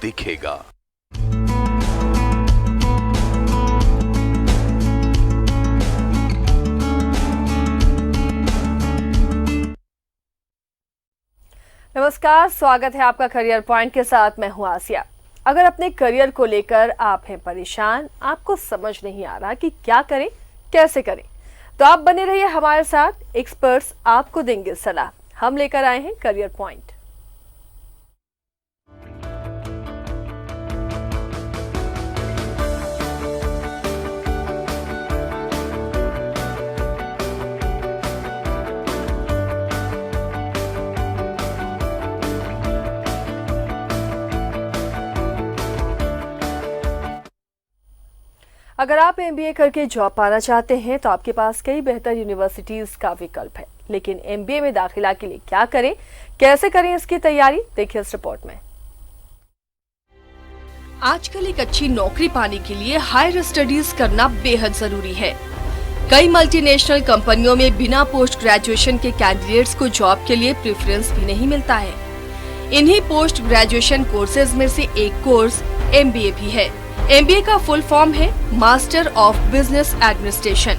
दिखेगा। नमस्कार, स्वागत है आपका करियर पॉइंट के साथ। मैं हूं आसिया। अगर अपने करियर को लेकर आप हैं परेशान, आपको समझ नहीं आ रहा कि क्या करें, कैसे करें, तो आप बने रहिए हमारे साथ। एक्सपर्ट्स आपको देंगे सलाह। हम लेकर आए हैं करियर पॉइंट। अगर आप एमबीए करके जॉब पाना चाहते हैं तो आपके पास कई बेहतर यूनिवर्सिटीज का विकल्प है, लेकिन एमबीए में दाखिला के लिए क्या करें, कैसे करें, इसकी तैयारी देखिए इस रिपोर्ट में। आजकल एक अच्छी नौकरी पाने के लिए हायर स्टडीज करना बेहद जरूरी है। कई मल्टीनेशनल कंपनियों में बिना पोस्ट ग्रेजुएशन के कैंडिडेट्स को जॉब के लिए प्रेफरेंस भी नहीं मिलता है। इन्हीं पोस्ट ग्रेजुएशन कोर्सेज में से एक कोर्स एमबीए भी है। एमबीए का फुल फॉर्म है मास्टर ऑफ बिजनेस एडमिनिस्ट्रेशन।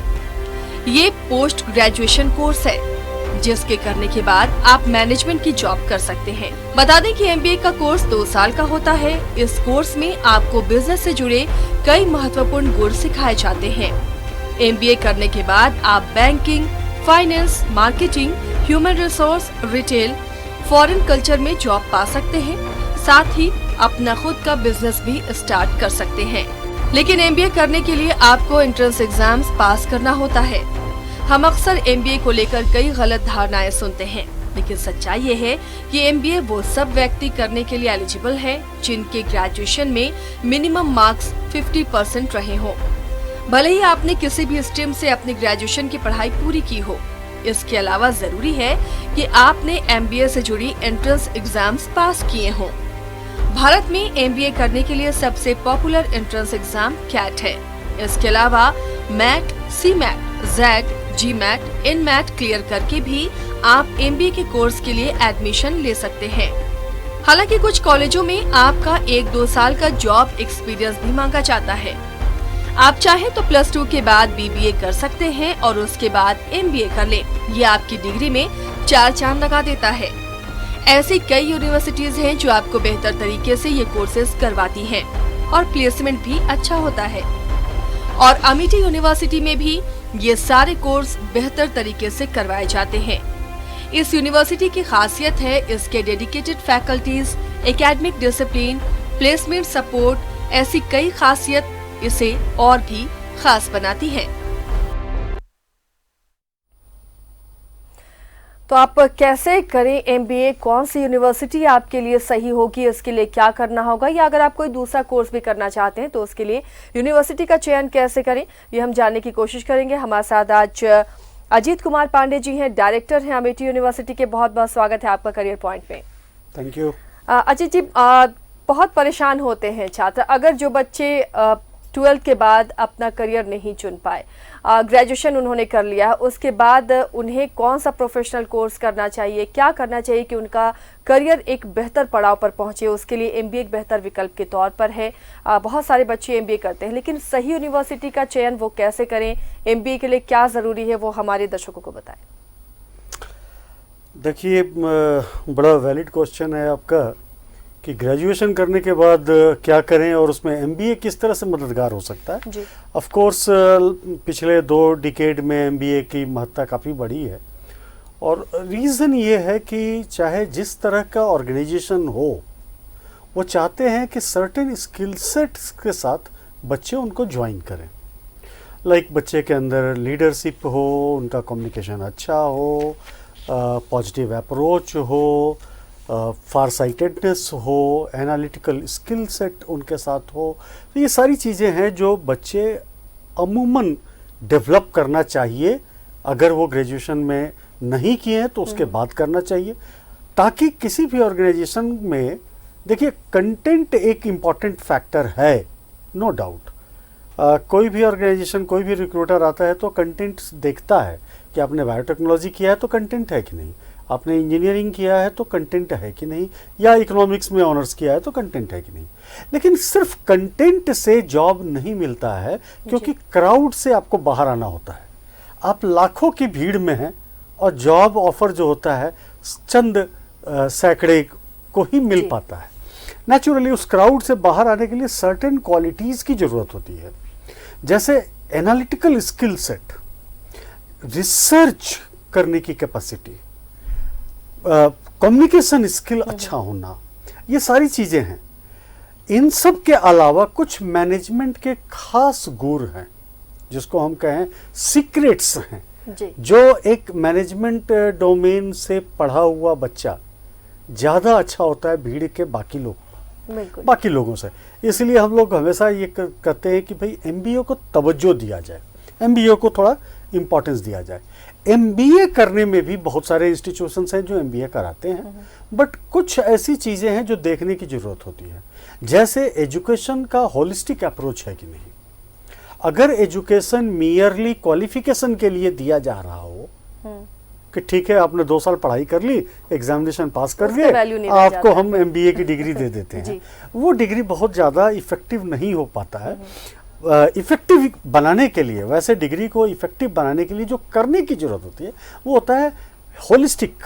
ये पोस्ट ग्रेजुएशन कोर्स है जिसके करने के बाद आप मैनेजमेंट की जॉब कर सकते हैं। बता दें कि एमबीए का कोर्स 2 साल का होता है। इस कोर्स में आपको बिजनेस से जुड़े कई महत्वपूर्ण गुण सिखाए जाते हैं। एमबीए करने के बाद आप banking, finance, marketing, human resource, retail, foreign culture में जॉब पा सकते हैं। साथ ही अपना खुद का बिजनेस भी स्टार्ट कर सकते हैं। लेकिन एमबीए करने के लिए आपको एंट्रेंस एग्जाम्स पास करना होता है। हम अक्सर एमबीए को लेकर कई गलत धारणाएं सुनते हैं, लेकिन सच्चाई ये है कि एमबीए वो सब व्यक्ति करने के लिए एलिजिबल है जिनके ग्रेजुएशन में मिनिमम मार्क्स 50% रहे हों, भले ही आपने किसी भी स्ट्रीम से अपनी ग्रेजुएशन की पढ़ाई पूरी की हो। इसके अलावा जरूरी है कि आपने एमबीए से जुड़ी एंट्रेंस एग्जाम्स पास किए हों। भारत में एमबीए करने के लिए सबसे पॉपुलर एंट्रेंस एग्जाम कैट है। इसके अलावा मैट, सी मैट, जेड, जी मैट, इन मैट क्लियर करके भी आप एमबीए के कोर्स के लिए एडमिशन ले सकते हैं। हालांकि कुछ कॉलेजों में आपका 1-2 साल का जॉब एक्सपीरियंस भी मांगा जाता है। आप चाहें तो +2 के बाद बीबीए कर सकते हैं और उसके बाद एमबीए कर लें। ये आपकी डिग्री में 4 चांद लगा देता है। ऐसी कई यूनिवर्सिटीज हैं जो आपको बेहतर तरीके से ये कोर्सेज करवाती हैं और प्लेसमेंट भी अच्छा होता है। और अमिटी यूनिवर्सिटी में भी ये सारे कोर्स बेहतर तरीके से करवाए जाते हैं। इस यूनिवर्सिटी की खासियत है इसके dedicated faculties, academic discipline, placement support, ऐसी कई खासियत इसे और भी खास बनाती है। तो आप कैसे करें एमबीए, कौन सी यूनिवर्सिटी आपके लिए सही होगी, इसके लिए क्या करना होगा, या अगर आप कोई दूसरा कोर्स भी करना चाहते हैं तो उसके लिए यूनिवर्सिटी का चयन कैसे करें, ये हम जानने की कोशिश करेंगे। हमारे साथ आज अजीत कुमार पांडे जी हैं, डायरेक्टर हैं अमिटी यूनिवर्सिटी के। बहुत बहुत स्वागत है आपका करियर पॉइंट में। Thank you. अजीत जी, बहुत परेशान होते हैं छात्र अगर जो बच्चे 12th के बाद अपना करियर नहीं चुन पाए, ग्रेजुएशन उन्होंने कर लिया, उसके बाद उन्हें कौन सा प्रोफेशनल कोर्स करना चाहिए, क्या करना चाहिए कि उनका करियर एक बेहतर पड़ाव पर पहुंचे। उसके लिए एमबीए एक बेहतर विकल्प के तौर पर है। बहुत सारे बच्चे एमबीए करते हैं, लेकिन सही यूनिवर्सिटी का चयन वो कैसे करें, एमबीए के लिए क्या ज़रूरी है, वो हमारे दर्शकों को बताएं। देखिए, बड़ा वैलिड क्वेश्चन है आपका कि ग्रेजुएशन करने के बाद क्या करें और उसमें एमबीए किस तरह से मददगार हो सकता है। ऑफ कोर्स पिछले 2 डिकेड में एमबीए की महत्ता काफ़ी बढ़ी है और रीज़न ये है कि चाहे जिस तरह का ऑर्गेनाइजेशन हो, वो चाहते हैं कि सर्टेन स्किल सेट्स के साथ बच्चे उनको ज्वाइन करें। लाइक बच्चे के अंदर लीडरशिप हो, उनका कम्युनिकेशन अच्छा हो, पॉजिटिव अप्रोच हो, फार साइटेडनेस हो, एनालिटिकल स्किल सेट उनके साथ हो। तो ये सारी चीज़ें हैं जो बच्चे अमूमन डेवलप करना चाहिए। अगर वो ग्रेजुएशन में नहीं किए हैं तो उसके बाद करना चाहिए, ताकि किसी भी ऑर्गेनाइजेशन में, देखिए, कंटेंट एक इम्पॉर्टेंट फैक्टर है, नो डाउट। कोई भी ऑर्गेनाइजेशन, कोई भी रिक्रूटर आता है तो कंटेंट देखता है कि आपने बायोटेक्नोलॉजी किया है तो कंटेंट है कि नहीं, आपने इंजीनियरिंग किया है तो कंटेंट है कि नहीं, या इकोनॉमिक्स में ऑनर्स किया है तो कंटेंट है कि नहीं। लेकिन सिर्फ कंटेंट से जॉब नहीं मिलता है, क्योंकि क्राउड से आपको बाहर आना होता है। आप लाखों की भीड़ में हैं और जॉब ऑफर जो होता है चंद सैकड़े को ही मिल पाता है। नेचुरली उस क्राउड से बाहर आने के लिए सर्टेन क्वालिटीज़ की ज़रूरत होती है, जैसे एनालिटिकल स्किल सेट, रिसर्च करने की कैपेसिटी, कम्युनिकेशन स्किल अच्छा होना, ये सारी चीज़ें हैं। इन सब के अलावा कुछ मैनेजमेंट के खास गुण हैं, जिसको हम कहें सीक्रेट्स हैं, जो एक मैनेजमेंट डोमेन से पढ़ा हुआ बच्चा ज़्यादा अच्छा होता है भीड़ के बाकी लोगों से। इसलिए हम लोग हमेशा ये कहते हैं कि भाई एमबीए को तवज्जो दिया जाए, एमबीए को थोड़ा इम्पोर्टेंस दिया जाए। एमबीए करने में भी बहुत सारे इंस्टीट्यूशंस हैं जो एमबीए कराते हैं, बट कुछ ऐसी चीज़ें हैं जो देखने की ज़रूरत होती है, जैसे एजुकेशन का होलिस्टिक अप्रोच है कि नहीं। अगर एजुकेशन मियरली क्वालिफिकेशन के लिए दिया जा रहा हो कि ठीक है आपने 2 साल पढ़ाई कर ली, एग्जामिनेशन पास कर लिए, आपको हम एमबीए की डिग्री दे देते हैं, वो डिग्री बहुत ज़्यादा इफेक्टिव नहीं हो पाता है। इफेक्टिव बनाने के लिए, वैसे डिग्री को इफेक्टिव बनाने के लिए जो करने की ज़रूरत होती है वो होता है होलिस्टिक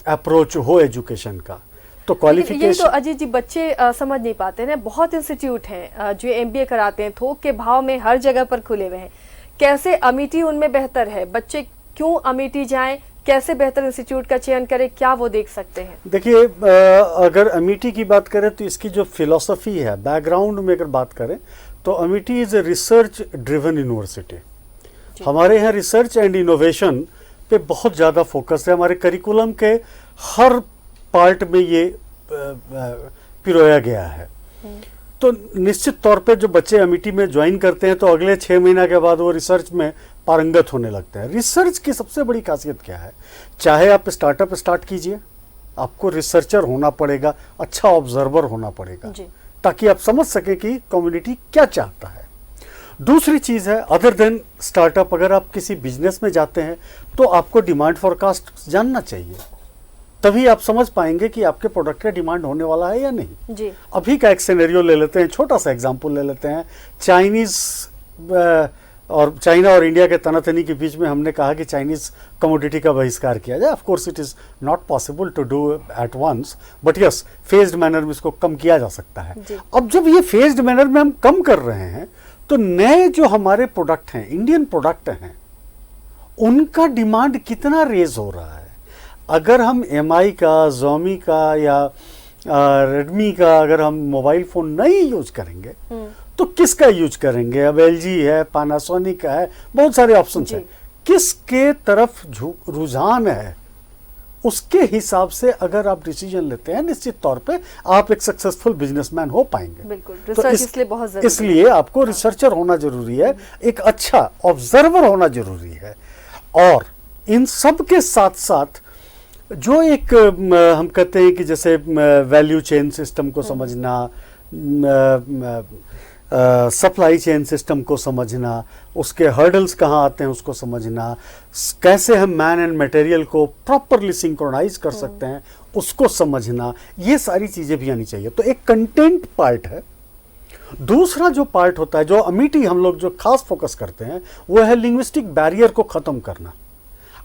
अप्रोच हो एजुकेशन का। तो क्वालिफिकेशन, ये तो अजीत जी बच्चे समझ नहीं पाते ना। बहुत इंस्टीट्यूट हैं जो एमबीए कराते हैं, थोक के भाव में हर जगह पर खुले हुए हैं। कैसे अमेठी उनमें बेहतर है? बच्चे क्यों अमेठी जाएं? कैसे बेहतर इंस्टीट्यूट का चयन करें? क्या वो देख सकते हैं? देखिए, अगर अमेठी की बात करें तो इसकी जो फिलॉसफी है, बैकग्राउंड में अगर बात करें तो Amethi is a research driven university. हमारे यहाँ रिसर्च एंड इनोवेशन पे बहुत ज़्यादा फोकस है। हमारे करिकुलम के हर पार्ट में ये पिरोया गया है। तो निश्चित तौर पे जो बच्चे अमेठी में ज्वाइन करते हैं तो अगले 6 महीना के बाद वो रिसर्च में पारंगत होने लगते हैं। रिसर्च की सबसे बड़ी खासियत क्या है? चाहे आप स्टार्टअप स्टार्ट कीजिए, आपको रिसर्चर होना पड़ेगा, अच्छा ऑब्जर्वर होना पड़ेगा, ताकि आप समझ सके कि कम्युनिटी क्या चाहता है। दूसरी चीज़ है, अदर देन स्टार्टअप, अगर आप किसी बिजनेस में जाते हैं तो आपको डिमांड फोरकास्ट जानना चाहिए, तभी आप समझ पाएंगे कि आपके प्रोडक्ट का डिमांड होने वाला है या नहीं। जी। अभी का एक सिनेरियो ले लेते हैं, छोटा सा एग्जांपल ले लेते हैं। चाइना और इंडिया के तनातनी के बीच में हमने कहा कि चाइनीज कमोडिटी का बहिष्कार किया जाए। Of course it is not possible to do at once, but yes phased manner में इसको कम किया जा सकता है। अब जब ये फेज्ड मैनर में हम कम कर रहे हैं तो नए जो हमारे प्रोडक्ट हैं, इंडियन प्रोडक्ट हैं, उनका डिमांड कितना रेज हो रहा है। अगर हम एमआई का, जोमी का या रेडमी का अगर हम मोबाइल फ़ोन नहीं यूज करेंगे तो किसका यूज करेंगे? अब एलजी है, पैनासोनिक है, बहुत सारे ऑप्शन हैं। किसके तरफ रुझान है, उसके हिसाब से अगर आप डिसीजन लेते हैं, निश्चित तौर पे आप एक सक्सेसफुल बिजनेसमैन हो पाएंगे। बिल्कुल, रिसर्च इसलिए बहुत जरूरी है। इसलिए आपको रिसर्चर होना जरूरी है, एक अच्छा ऑब्जर्वर होना जरूरी है, और इन सब के साथ साथ जो एक हम कहते हैं कि जैसे वैल्यू चेन सिस्टम को समझना, सप्लाई चेन सिस्टम को समझना, उसके हर्डल्स कहाँ आते हैं उसको समझना, कैसे हम मैन एंड मटेरियल को प्रॉपरली सिंक्रोनाइज कर सकते हैं उसको समझना, ये सारी चीज़ें भी आनी चाहिए। तो एक कंटेंट पार्ट है। दूसरा जो पार्ट होता है, जो अमेठी हम लोग जो खास फोकस करते हैं, वो है लिंग्विस्टिक बैरियर को ख़त्म करना।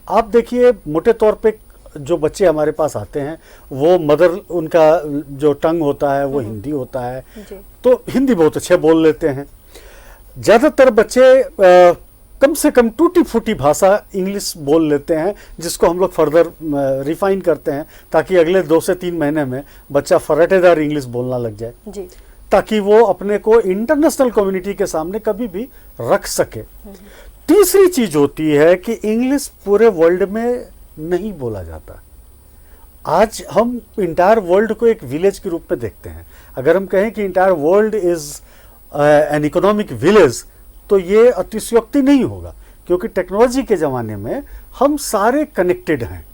आप देखिए, मोटे तौर पे जो बच्चे हमारे पास आते हैं वो मदर, उनका जो टंग होता है वो हिंदी होता है, तो हिंदी बहुत अच्छे बोल लेते हैं। ज़्यादातर बच्चे कम से कम टूटी फूटी भाषा इंग्लिश बोल लेते हैं, जिसको हम लोग फर्दर रिफाइन करते हैं ताकि अगले 2 से 3 महीने में बच्चा फराटेदार इंग्लिश बोलना लग जाए जी, ताकि वो अपने को इंटरनेशनल कम्युनिटी के सामने कभी भी रख सके। तीसरी चीज़ होती है कि इंग्लिश पूरे वर्ल्ड में नहीं बोला जाता। आज हम इंटायर वर्ल्ड को एक विलेज के रूप में देखते हैं। अगर हम कहें कि entire world is an economic village, तो ये अतिशयोक्ति नहीं होगा, क्योंकि टेक्नोलॉजी के ज़माने में हम सारे कनेक्टेड हैं।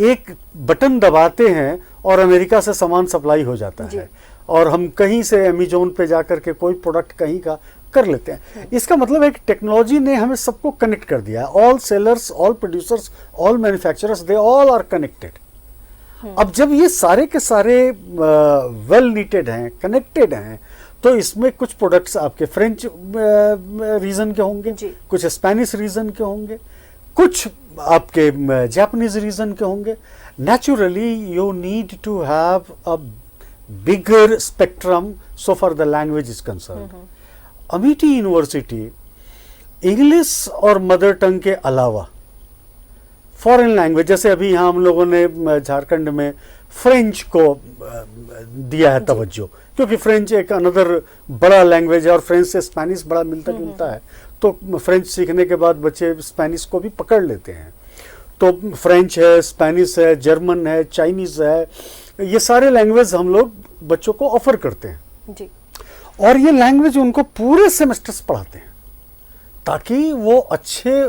एक बटन दबाते हैं और अमेरिका से सामान सप्लाई हो जाता है, और हम कहीं से अमेज़न पे जाकर के कोई प्रोडक्ट कहीं का कर लेते हैं। इसका मतलब है कि टेक्नोलॉजी ने हमें सबको कनेक्ट कर दिया है। All sellers, all producers, all manufacturers, they all are connected. अब जब ये सारे के सारे वेल नीटेड हैं, कनेक्टेड हैं, तो इसमें कुछ प्रोडक्ट्स आपके फ्रेंच रीजन के होंगे, कुछ स्पेनिश रीजन के होंगे, कुछ आपके जापानीज रीजन के होंगे. Naturally you need to have a bigger spectrum so far the language is concern. Amity university English और मदर टंग के अलावा फॉरेन लैंग्वेज, जैसे अभी यहाँ हम लोगों ने झारखंड में फ्रेंच को दिया है तवज्जो, क्योंकि फ्रेंच एक अनदर बड़ा लैंग्वेज है और फ्रेंच से स्पेनिश बड़ा मिलता जुलता है, तो फ्रेंच सीखने के बाद बच्चे स्पेनिश को भी पकड़ लेते हैं. तो फ्रेंच है, स्पेनिश है, जर्मन है, चाइनीज है, ये सारे लैंग्वेज हम लोग बच्चों को ऑफर करते हैं जी. और ये लैंग्वेज उनको पूरे सेमेस्टर्स पढ़ाते हैं ताकि वो अच्छे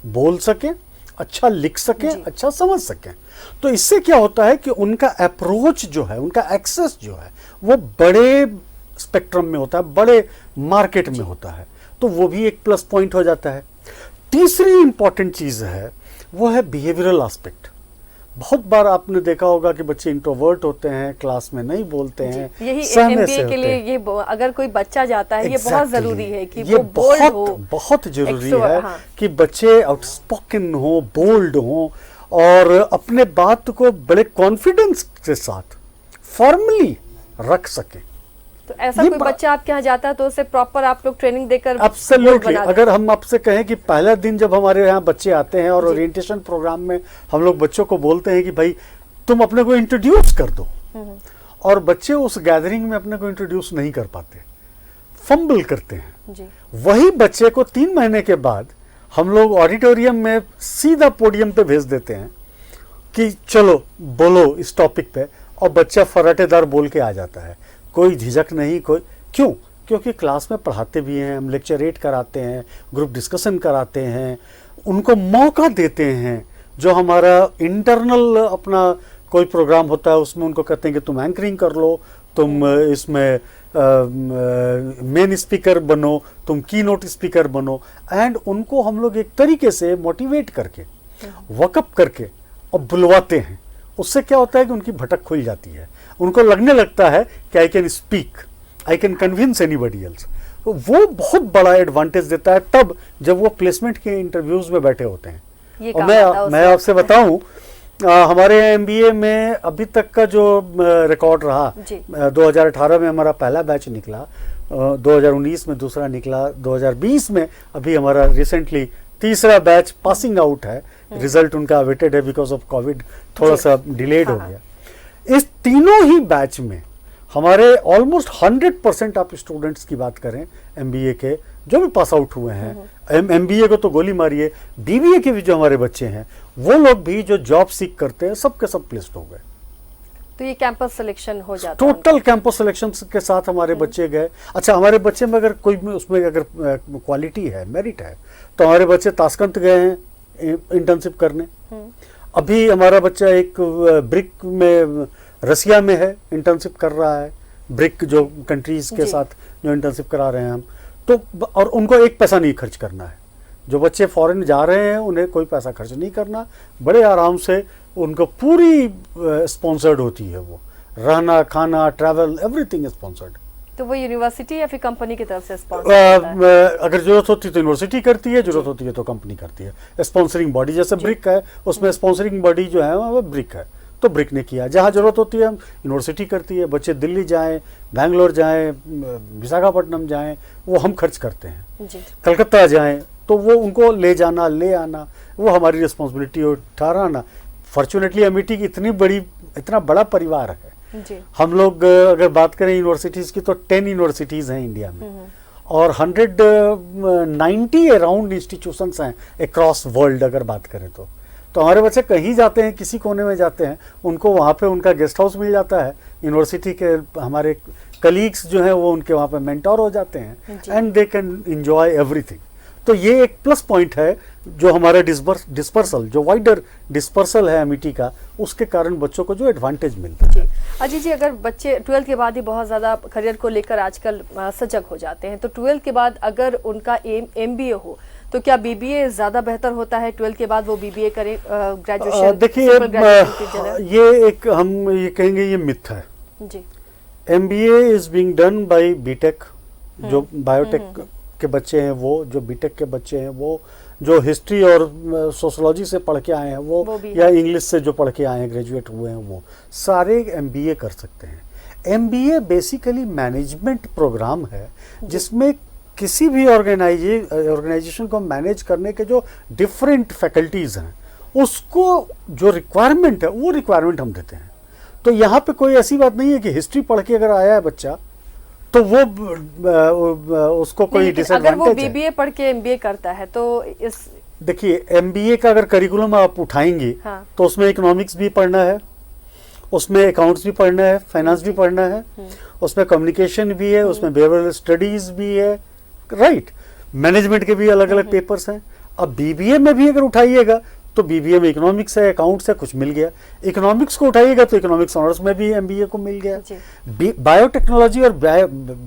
बोल सके, अच्छा लिख सके, अच्छा समझ सके. तो इससे क्या होता है कि उनका अप्रोच जो है, उनका एक्सेस जो है वो बड़े स्पेक्ट्रम में होता है, बड़े मार्केट में होता है, तो वो भी एक प्लस पॉइंट हो जाता है. तीसरी इंपॉर्टेंट चीज है वो है बिहेवियरल एस्पेक्ट. बहुत बार आपने देखा होगा कि बच्चे इंट्रोवर्ट होते हैं, क्लास में नहीं बोलते हैं, यही एमबीए के लिए ये अगर कोई बच्चा जाता है, ये बहुत जरूरी है कि वो बोल्ड हो. बहुत जरूरी है कि बच्चे आउटस्पोकन हो, बोल्ड हो और अपने बात को बड़े कॉन्फिडेंस के साथ फॉर्मली रख सके. तो ऐसा कोई बच्चा आपके यहाँ जाता है तो उसे प्रॉपर आप लोग ट्रेनिंग देकर एब्सोल्युटली. अगर हम आपसे कहें कि पहला दिन जब हमारे यहाँ बच्चे आते हैं और ओरिएंटेशन प्रोग्राम में हम लोग बच्चों को बोलते हैं कि भाई तुम अपने को इंट्रोड्यूस कर दो, और बच्चे उस गैदरिंग में अपने को इंट्रोड्यूस नहीं कर पाते, फंबल करते हैं. वही बच्चे को 3 महीने के बाद हम लोग ऑडिटोरियम में सीधा पोडियम पे भेज देते हैं कि चलो बोलो इस टॉपिक पे, और बच्चा फराटेदार बोल के आ जाता है, कोई झिझक नहीं. क्यों? क्योंकि क्लास में पढ़ाते भी हैं, हम लेक्चरेट कराते हैं, ग्रुप डिस्कशन कराते हैं, उनको मौका देते हैं. जो हमारा इंटरनल अपना कोई प्रोग्राम होता है उसमें उनको कहते हैं कि तुम एंकरिंग कर लो, तुम इसमें मेन स्पीकर बनो, तुम की नोट स्पीकर बनो, एंड उनको हम लोग एक तरीके से मोटिवेट करके, वकअप करके और बुलवाते हैं. उससे क्या होता है कि उनकी भटक खुल जाती है, उनको लगने लगता है कि I can speak, I can convince anybody else. तो वो बहुत बड़ा एडवांटेज देता है तब जब वो प्लेसमेंट के इंटरव्यूज में बैठे होते हैं. और मैं आपसे बताऊं, हमारे एमबीए में अभी तक का जो रिकॉर्ड रहा, 2018 में हमारा पहला बैच निकला, 2019 में दूसरा निकला, 2020 में अभी हमारा रिसेंटली तीसरा बैच पासिंग आउट है. रिजल्ट उनका अवेटेड है, बिकॉज ऑफ कोविड थोड़ा सा डिलेड हो गया. इस तीनों ही बैच में हमारे ऑलमोस्ट 100% आप स्टूडेंट्स की बात करें एमबीए के जो भी पास आउट हुए हैं, एमबीए को तो गोली मारिए, बीबीए के भी जो हमारे बच्चे हैं वो लोग भी जो जॉब सीख करते हैं सबके सब प्लेस्ड हो गए. तो ये कैंपस सिलेक्शन हो जाता है, टोटल कैंपस सिलेक्शन के साथ हमारे बच्चे गए. अच्छा, हमारे बच्चे में अगर कोई उसमें अगर क्वालिटी है, मेरिट है, तो हमारे बच्चे ताशकंद गए हैं इंटर्नशिप करने. अभी हमारा बच्चा एक ब्रिक में रसिया में है, इंटर्नशिप कर रहा है, ब्रिक जो कंट्रीज के साथ जो इंटर्नशिप करा रहे हैं हम. तो और उनको एक पैसा नहीं खर्च करना है. जो बच्चे फॉरेन जा रहे हैं उन्हें कोई पैसा खर्च नहीं करना, बड़े आराम से उनको पूरी स्पॉन्सर्ड होती है, वो रहना खाना ट्रैवल एवरीथिंग स्पॉन्सर्ड. तो वो यूनिवर्सिटी या फिर कंपनी की तरफ से स्पॉन्सर? अगर जरूरत होती है तो यूनिवर्सिटी करती है, जरूरत होती है तो कंपनी करती है. स्पॉन्सरिंग बॉडी जैसे ब्रिक है, उसमें स्पॉन्सरिंग बॉडी जो है वो ब्रिक है, तो ब्रिक ने किया. जहाँ जरूरत होती है यूनिवर्सिटी करती है. बच्चे दिल्ली जाएं, बैंगलोर जाएं, विशाखापट्टनम जाएं, वो हम खर्च करते हैं. कलकत्ता जाएं तो वो उनको ले जाना ले आना वो हमारी रिस्पॉन्सिबिलिटी और ठहराना. फॉर्चुनेटली अमेठी की इतना बड़ा परिवार है. हम लोग अगर बात करें यूनिवर्सिटीज की तो 10 यूनिवर्सिटीज हैं इंडिया में, और 190 अराउंड इंस्टीट्यूशंस हैं अक्रॉस वर्ल्ड. अगर बात करें तो हमारे बच्चे कहीं जाते हैं, किसी कोने में जाते हैं, उनको वहाँ पे उनका गेस्ट हाउस मिल जाता है. यूनिवर्सिटी के हमारे कलीग्स जो हैं वो उनके वहाँ पे मेंटोर हो जाते हैं, and they can enjoy everything. तो ये एक प्लस पॉइंट है जो हमारा डिस्पर्सल, जो वाइडर डिस्पर्सल है एमईटी का, उसके कारण बच्चों को जो एडवांटेज मिलता है. अजय जी, अगर बच्चे 12th के बाद ही बहुत ज़्यादा करियर को लेकर आजकल सजग हो जाते हैं, तो 12th के बाद अगर उनका एम MBA हो तो क्या बीबीए ज्यादा बेहतर होता है, 12th के बाद वो बीबीए करें ग्रेजुएशन? देखिए ये एक हम ये कहेंगे ये मिथ है जी। MBA is being done by BTech, जो बायोटेक के बच्चे हैं वो, जो बीटेक के बच्चे हैं वो, जो हिस्ट्री और सोशोलॉजी से पढ़ के आए हैं वो या इंग्लिश से जो पढ़ के आए हैं, ग्रेजुएट हुए हैं, वो सारे MBA कर सकते हैं। MBA बेसिकली मैनेजमेंट प्रोग्राम है जिसमें किसी भी ऑर्गेनाइजेशन को मैनेज करने के जो डिफरेंट फैकल्टीज हैं उसको जो रिक्वायरमेंट है वो रिक्वायरमेंट हम देते हैं। तो यहाँ पे कोई ऐसी बात नहीं है कि हिस्ट्री पढ़ के अगर आया है बच्चा तो वो उसको कोई डिसएडवांटेज है। अगर वो बीबीए पढ़ के MBA करता है तो इस देखिए MBA का अगर करिकुलम आप उठाएंगे तो उसमें इकोनॉमिक्स भी पढ़ना है, उसमें अकाउंट्स भी पढ़ना है, फाइनेंस भी पढ़ना है, उसमें कम्युनिकेशन भी है, उसमें बिहेवियरल स्टडीज भी है, राइट, मैनेजमेंट के भी अलग अलग पेपर्स हैं। अब BBA में भी अगर उठाइएगा तो BBA में इकोनॉमिक्स है, अकाउंट्स है, कुछ मिल गया। इकोनॉमिक्स को उठाइएगा तो इकोनॉमिक्स ऑनर्स में भी MBA को मिल गया। बायोटेक्नोलॉजी और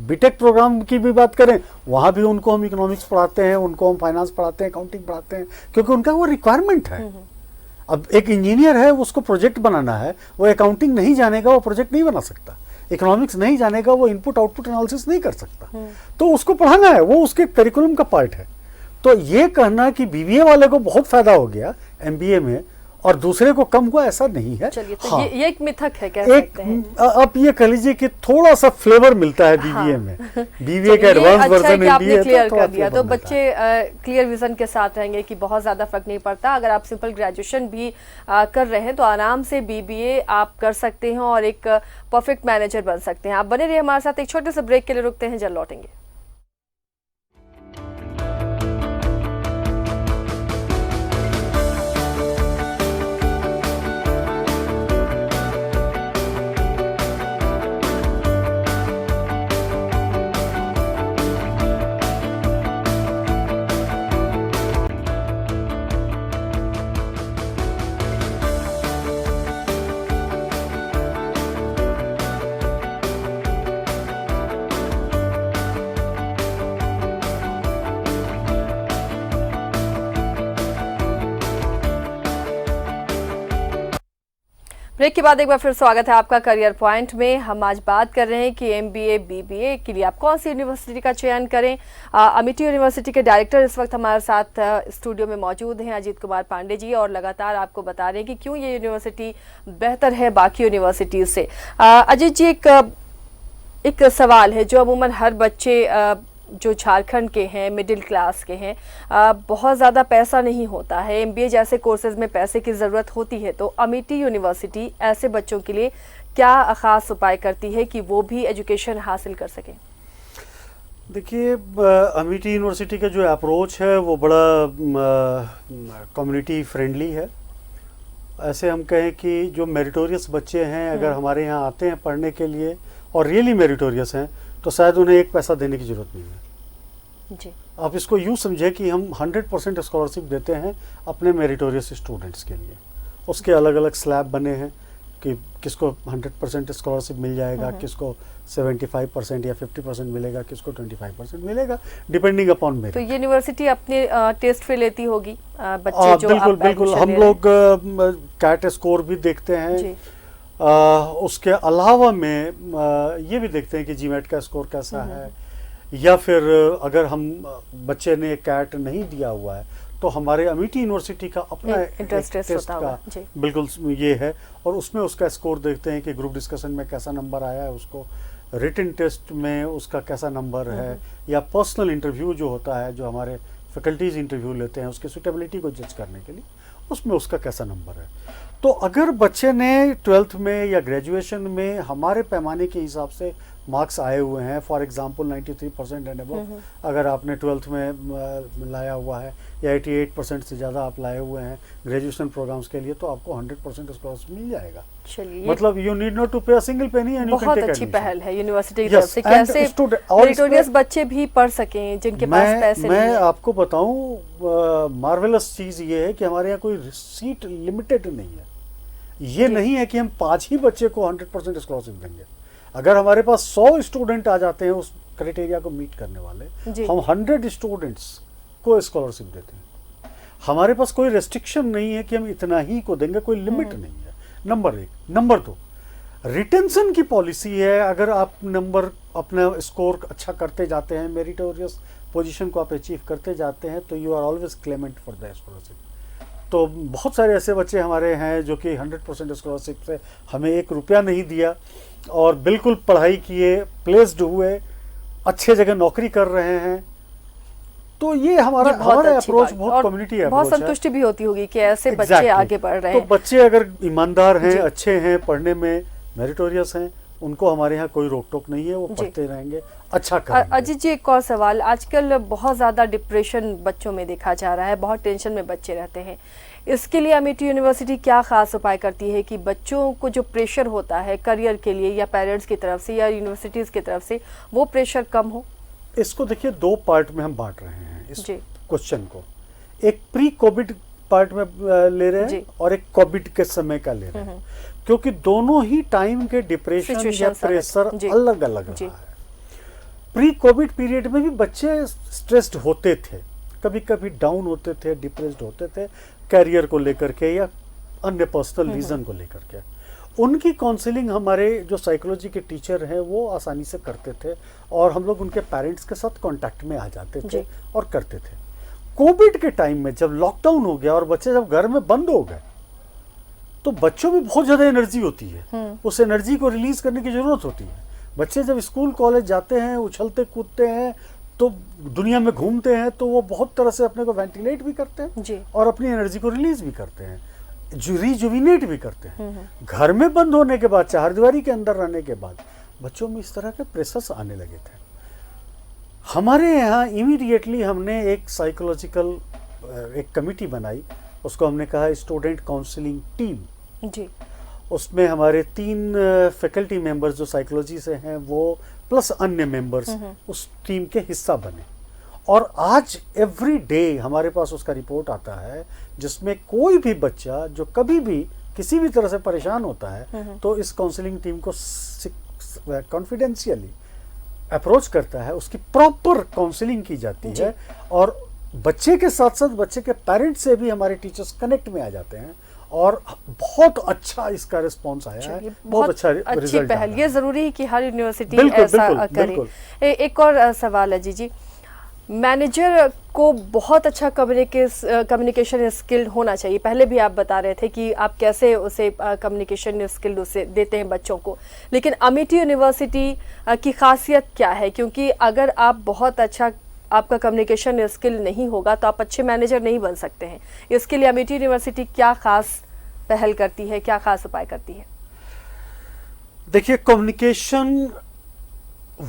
बीटेक प्रोग्राम की भी बात करें, वहाँ भी उनको हम इकोनॉमिक्स पढ़ाते हैं, उनको हम फाइनेंस पढ़ाते हैं, अकाउंटिंग पढ़ाते हैं, क्योंकि उनका वो रिक्वायरमेंट है। अब एक इंजीनियर है, उसको प्रोजेक्ट बनाना है, वो अकाउंटिंग नहीं जानेगा वो प्रोजेक्ट नहीं बना सकता, इकोनॉमिक्स नहीं जानेगा वो इनपुट आउटपुट एनालिसिस नहीं कर सकता। तो उसको पढ़ाना है, वो उसके करिकुलम का पार्ट है। तो ये कहना कि BBA वाले को बहुत फायदा हो गया MBA में और दूसरे को कम हुआ, ऐसा नहीं है। चलिए, तो ये एक मिथक है, कह सकते हैं। आप ये कह लीजिए कि थोड़ा सा फ्लेवर मिलता है BBA में। BBA का एडवांस वर्जन MBA क्लियर कर दिया तो बच्चे क्लियर विजन के साथ रहेंगे कि बहुत ज्यादा फर्क नहीं पड़ता। अगर आप सिंपल ग्रेजुएशन भी कर रहे हैं तो आराम से BBA आप कर सकते हैं और एक परफेक्ट मैनेजर बन सकते हैं। आप बने रहिए हमारे साथ, एक छोटे से ब्रेक के लिए रुकते हैं, जल्द लौटेंगे। ब्रेक के बाद एक बार फिर स्वागत है आपका करियर पॉइंट में। हम आज बात कर रहे हैं कि MBA BBA के लिए आप कौन सी यूनिवर्सिटी का चयन करें। अमिटी यूनिवर्सिटी के डायरेक्टर इस वक्त हमारे साथ स्टूडियो में मौजूद हैं, अजीत कुमार पांडे जी, और लगातार आपको बता रहे हैं कि क्यों ये यूनिवर्सिटी बेहतर है बाकी यूनिवर्सिटीज से। अजीत जी, एक सवाल है जो अमूमन हर बच्चे जो झारखंड के हैं, मिडिल क्लास के हैं, बहुत ज़्यादा पैसा नहीं होता है, MBA जैसे कोर्सेज में पैसे की ज़रूरत होती है, तो अमिटी यूनिवर्सिटी ऐसे बच्चों के लिए क्या ख़ास उपाय करती है कि वो भी एजुकेशन हासिल कर सकें? देखिए, अमिटी यूनिवर्सिटी का जो अप्रोच है वो बड़ा कम्युनिटी फ्रेंडली है। ऐसे हम कहें कि जो मेरिटोरियस बच्चे हैं अगर हमारे यहाँ आते हैं पढ़ने के लिए और रियली मेरिटोरियस हैं तो शायद उन्हें एक पैसा देने की ज़रूरत नहीं है जी। आप इसको यूँ समझे कि हम 100% स्कॉलरशिप देते हैं अपने मेरिटोरियस स्टूडेंट्स के लिए। उसके अलग अलग स्लैब बने हैं कि किसको 100% स्कॉलरशिप मिल जाएगा, किसको 75% या 50% मिलेगा, किसको 25% मिलेगा, डिपेंडिंग अपॉन मेरिट। तो यूनिवर्सिटी अपने टेस्ट पे लेती होगी बच्चे जो बिल्कुल बिल्कुल। हम लोग कैट स्कोर भी देखते हैं, उसके अलावा में ये भी देखते हैं कि जीमेट का स्कोर कैसा है, या फिर अगर हम बच्चे ने कैट नहीं दिया हुआ है तो हमारे अमिटी यूनिवर्सिटी का अपना इंटरेस्ट टेस्ट का बिल्कुल ये है, और उसमें उसका स्कोर देखते हैं कि ग्रुप डिस्कशन में कैसा नंबर आया है, उसको रिटन टेस्ट में उसका कैसा नंबर है, या पर्सनल इंटरव्यू जो होता है, जो हमारे फैकल्टीज़ इंटरव्यू लेते हैं उसकी सुटेबिलिटी को जज करने के लिए, उसमें उसका कैसा नंबर है। तो अगर बच्चे ने 12th में या ग्रेजुएशन में हमारे पैमाने के हिसाब से मार्क्स आए हुए हैं, फॉर एग्जांपल 93% एंड अबव, अगर आपने 12th में लाया हुआ है या 88% से ज़्यादा आप लाए हुए हैं ग्रेजुएशन प्रोग्राम्स के लिए, तो आपको 100% स्कॉलरशिप मिल जाएगा। चलिए, मतलब you need not to pay a single penny and you can take बहुत अच्छी पहल है यूनिवर्सिटी की तरफ से, कैसे मेरिटोरियस बच्चे भी पढ़ सकें जिनके पास पैसे नहीं है। मैं आपको बताऊं, मार्वेलस चीज़ ये है कि हमारे यहाँ कोई सीट लिमिटेड नहीं है। ये नहीं है कि हम 5 ही बच्चे को 100% स्कॉलरशिप देंगे। अगर हमारे पास 100 स्टूडेंट आ जाते हैं उस क्राइटेरिया को मीट करने वाले, हम 100 स्टूडेंट्स सबको स्कॉलरशिप देते हैं। हमारे पास कोई रेस्ट्रिक्शन नहीं है कि हम इतना ही को देंगे, कोई लिमिट नहीं है, नंबर एक। नंबर दो, रिटेंशन की पॉलिसी है। अगर आप नंबर अपना स्कोर अच्छा करते जाते हैं, मेरिटोरियस पोजीशन को आप अचीव करते जाते हैं, तो you are always claimant for the scholarship. तो बहुत सारे ऐसे बच्चे हमारे हैं जो कि 100% स्कॉलरशिप से हमें 1 रुपया नहीं दिया और बिल्कुल पढ़ाई किए, प्लेस्ड हुए, अच्छे जगह नौकरी कर रहे हैं। तो ये हमारा अप्रोच बहुत कम्युनिटी अप्रोच बहुत संतुष्टि भी होती होगी कि ऐसे बच्चे आगे बढ़ रहे हैं। तो बच्चे अगर ईमानदार हैं, अच्छे हैं, पढ़ने में मेरिटोरियस हैं, उनको हमारे यहाँ कोई रोक टोक नहीं है, वो पढ़ते रहेंगे, अच्छा करेंगे। अजीत जी, एक और सवाल, आजकल बहुत ज़्यादा डिप्रेशन बच्चों में देखा जा रहा है, बहुत टेंशन में बच्चे रहते हैं। इसके लिए अमेठी यूनिवर्सिटी क्या खास उपाय करती है कि बच्चों को जो प्रेशर होता है करियर के लिए, या पेरेंट्स की तरफ से या यूनिवर्सिटीज़ की तरफ से, वो प्रेशर कम हो? इसको देखिए 2 पार्ट में हम बांट रहे हैं इस क्वेश्चन को। एक प्री कोविड पार्ट में ले रहे हैं और एक कोविड के समय का ले रहे हैं, क्योंकि दोनों ही टाइम के डिप्रेशन या प्रेशर अलग अलग रहा है। प्री कोविड पीरियड में भी बच्चे स्ट्रेस्ड होते थे, कभी कभी डाउन होते थे, डिप्रेस्ड होते थे, कैरियर को लेकर के या अन्य पर्सनल रीजन को लेकर के। उनकी काउंसलिंग हमारे जो साइकोलॉजी के टीचर हैं वो आसानी से करते थे और हम लोग उनके पेरेंट्स के साथ कांटेक्ट में आ जाते थे और करते थे। कोविड के टाइम में जब लॉकडाउन हो गया और बच्चे जब घर में बंद हो गए, तो बच्चों में बहुत ज़्यादा एनर्जी होती है, उस एनर्जी को रिलीज करने की ज़रूरत होती है। बच्चे जब स्कूल कॉलेज जाते हैं, उछलते कूदते हैं, तो दुनिया में घूमते हैं, तो वो बहुत तरह से अपने को वेंटिलेट भी करते हैं और अपनी एनर्जी को रिलीज भी करते हैं, रिजुविनेट भी करते हैं। घर में बंद होने के बाद, चारदीवारी के अंदर रहने के बाद बच्चों में इस तरह के प्रेशर्स आने लगे थे। हमारे यहाँ इमीडिएटली हमने एक साइकोलॉजिकल एक कमिटी बनाई, उसको हमने कहा स्टूडेंट काउंसलिंग टीम जी। उसमें हमारे 3 फैकल्टी मेंबर्स जो साइकोलॉजी से हैं वो प्लस अन्य मेंबर्स उस टीम के हिस्सा बने। और आज एवरी डे हमारे पास उसका रिपोर्ट आता है, जिसमें कोई भी बच्चा जो कभी भी किसी भी तरह से परेशान होता है तो इस काउंसलिंग टीम को कॉन्फिडेंशियली अप्रोच करता है, उसकी प्रॉपर काउंसलिंग की जाती है और बच्चे के साथ साथ बच्चे के पेरेंट्स से भी हमारे टीचर्स कनेक्ट में आ जाते हैं और बहुत अच्छा इसका रिस्पांस आया है, बहुत अच्छा अच्छी पहल। ये जरूरी है कि हर यूनिवर्सिटी ऐसा करे। एक और सवाल है जी, मैनेजर को बहुत अच्छा कम्युनिकेशन स्किल होना चाहिए। पहले भी आप बता रहे थे कि आप कैसे उसे कम्युनिकेशन स्किल उसे देते हैं बच्चों को, लेकिन अमेठी यूनिवर्सिटी की खासियत क्या है? क्योंकि अगर आप बहुत अच्छा, आपका कम्युनिकेशन स्किल नहीं होगा तो आप अच्छे मैनेजर नहीं बन सकते हैं। इसके लिए अमेठी यूनिवर्सिटी क्या खास पहल करती है, क्या खास उपाय करती है? देखिए, कम्युनिकेशन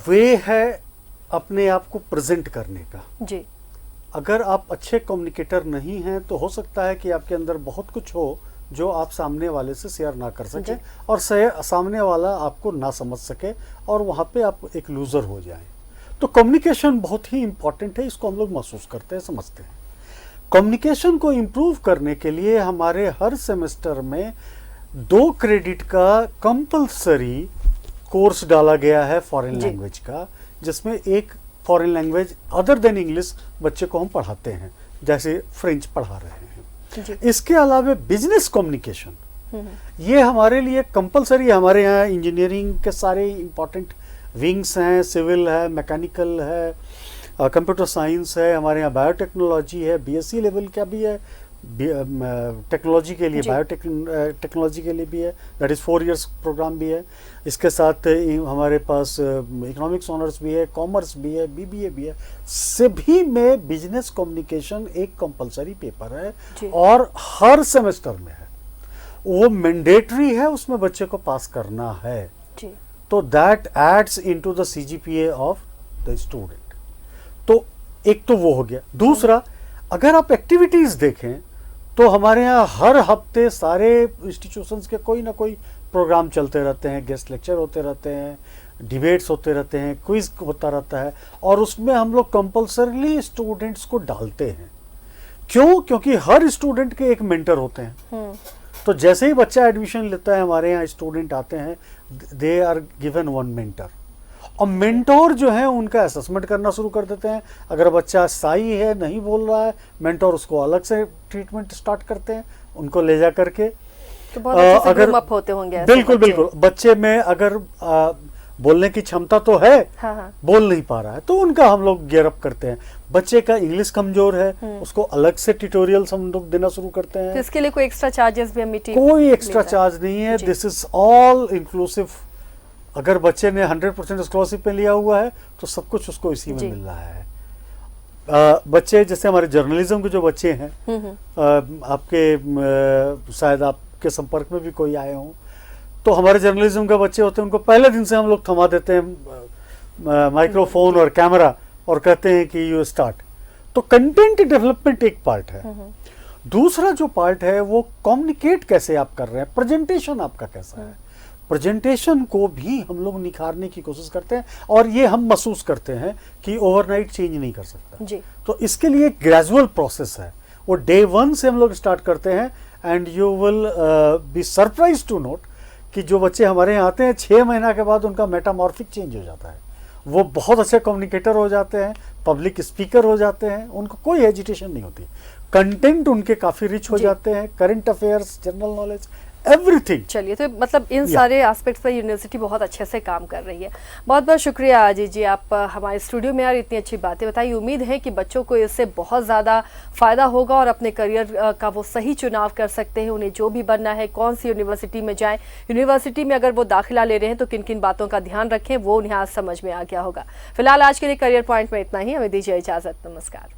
वे है अपने आप को प्रेजेंट करने का जी। अगर आप अच्छे कम्युनिकेटर नहीं हैं तो हो सकता है कि आपके अंदर बहुत कुछ हो जो आप सामने वाले से शेयर ना कर सके और सामने वाला आपको ना समझ सके और वहाँ पे आप एक लूजर हो जाएं। तो कम्युनिकेशन बहुत ही इंपॉर्टेंट है, इसको हम लोग महसूस करते हैं, समझते हैं। कम्युनिकेशन को इम्प्रूव करने के लिए हमारे हर सेमेस्टर में 2 क्रेडिट का कंपलसरी कोर्स डाला गया है फॉरेन लैंग्वेज का, जिसमें एक foreign language other than English बच्चे को हम पढ़ाते हैं, जैसे फ्रेंच पढ़ा रहे हैं। इसके अलावा बिजनेस कम्युनिकेशन ये हमारे लिए कंपलसरी। हमारे यहाँ इंजीनियरिंग के सारे इंपॉर्टेंट विंग्स हैं, सिविल है, मैकेनिकल है, कंप्यूटर साइंस है, हमारे यहाँ बायोटेक्नोलॉजी है, बीएससी लेवल का भी है, टेक्नोलॉजी के लिए बायोटेक्नोलॉजी के लिए भी है, दैट इज़ 4 इयर्स प्रोग्राम भी है। इसके साथ हमारे पास इकोनॉमिक्स ऑनर्स भी है, कॉमर्स भी है, बीबीए भी है। सभी में बिजनेस कम्युनिकेशन एक कंपलसरी पेपर है और हर सेमेस्टर में है, वो मैंडेटरी है, उसमें बच्चे को पास करना है। तो that adds into the CGPA of the student. तो एक तो वो हो गया। दूसरा, अगर आप एक्टिविटीज देखें तो हमारे यहाँ हर हफ्ते सारे इंस्टीट्यूशंस के कोई ना कोई प्रोग्राम चलते रहते हैं, गेस्ट लेक्चर होते रहते हैं, डिबेट्स होते रहते हैं, क्विज होता रहता है और उसमें हम लोग कंपल्सरीली स्टूडेंट्स को डालते हैं। क्यों? क्योंकि हर स्टूडेंट के एक मेंटर होते हैं। तो जैसे ही बच्चा एडमिशन लेता है, हमारे यहाँ स्टूडेंट आते हैं, दे आर गिवन 1 मेंटर और मेंटोर जो है उनका असेसमेंट करना शुरू कर देते हैं। अगर बच्चा सही है, नहीं बोल रहा है, मेंटोर उसको अलग से ट्रीटमेंट स्टार्ट करते हैं, उनको ले जा करके। तो बहुत अच्छे से ग्रूम अप होते होंगे ऐसे बिल्कुल बच्चे। बिल्कुल। बच्चे में अगर बोलने की क्षमता तो है, हाँ हाँ। बोल नहीं पा रहा है, तो उनका हम लोग गियर अप करते हैं। बच्चे का इंग्लिश कमजोर है, उसको अलग से ट्यूटोरियल्स हम लोग देना शुरू करते हैं। तो इसके लिए कोई एक्स्ट्रा चार्जेस भी हम कोई एक्स्ट्रा चार्ज नहीं है, दिस इज ऑल इंक्लूसिव। अगर बच्चे ने 100% स्कॉलरशिप में लिया हुआ है तो सब कुछ उसको इसी में मिल रहा है। बच्चे जैसे हमारे जर्नलिज्म के जो बच्चे हैं, आपके शायद आपके संपर्क में भी कोई आए हों, तो हमारे जर्नलिज्म के बच्चे होते हैं, उनको पहले दिन से हम लोग थमा देते हैं माइक्रोफोन और कैमरा और कहते हैं कि यू स्टार्ट। तो कंटेंट डेवलपमेंट एक पार्ट है। दूसरा जो पार्ट है वो कम्युनिकेट कैसे आप कर रहे हैं, प्रेजेंटेशन आपका कैसा है। प्रेजेंटेशन को भी हम लोग निखारने की कोशिश करते हैं, और ये हम महसूस करते हैं कि ओवरनाइट चेंज नहीं कर सकता जी। तो इसके लिए ग्रेजुअल प्रोसेस है, वो डे 1 से हम लोग स्टार्ट करते हैं। And you will be surprise to note कि जो बच्चे हमारे यहाँ आते हैं 6 महीना के बाद उनका मेटामॉर्फिक चेंज हो जाता है। वो बहुत अच्छे कम्युनिकेटर हो जाते हैं, पब्लिक स्पीकर हो जाते हैं, उनको कोई हेजिटेशन नहीं होती। कंटेंट उनके काफ़ी रिच हो जाते हैं, current affairs, general knowledge, everything. चलिए, तो मतलब इन सारे एस्पेक्ट्स पर यूनिवर्सिटी बहुत अच्छे से काम कर रही है। बहुत बहुत शुक्रिया अजीत जी, आप हमारे स्टूडियो में यार इतनी अच्छी बातें बताई। उम्मीद है कि बच्चों को इससे बहुत ज़्यादा फ़ायदा होगा और अपने करियर का वो सही चुनाव कर सकते हैं। उन्हें जो भी बनना है, कौन सी यूनिवर्सिटी में जाएं, यूनिवर्सिटी में अगर वो दाखिला ले रहे हैं तो किन किन बातों का ध्यान रखें, वो उन्हें आज समझ में आ गया होगा। फिलहाल आज के लिए करियर पॉइंट में इतना ही। हमें दीजिए इजाज़त। नमस्कार।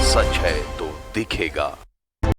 सच है तो दिखेगा।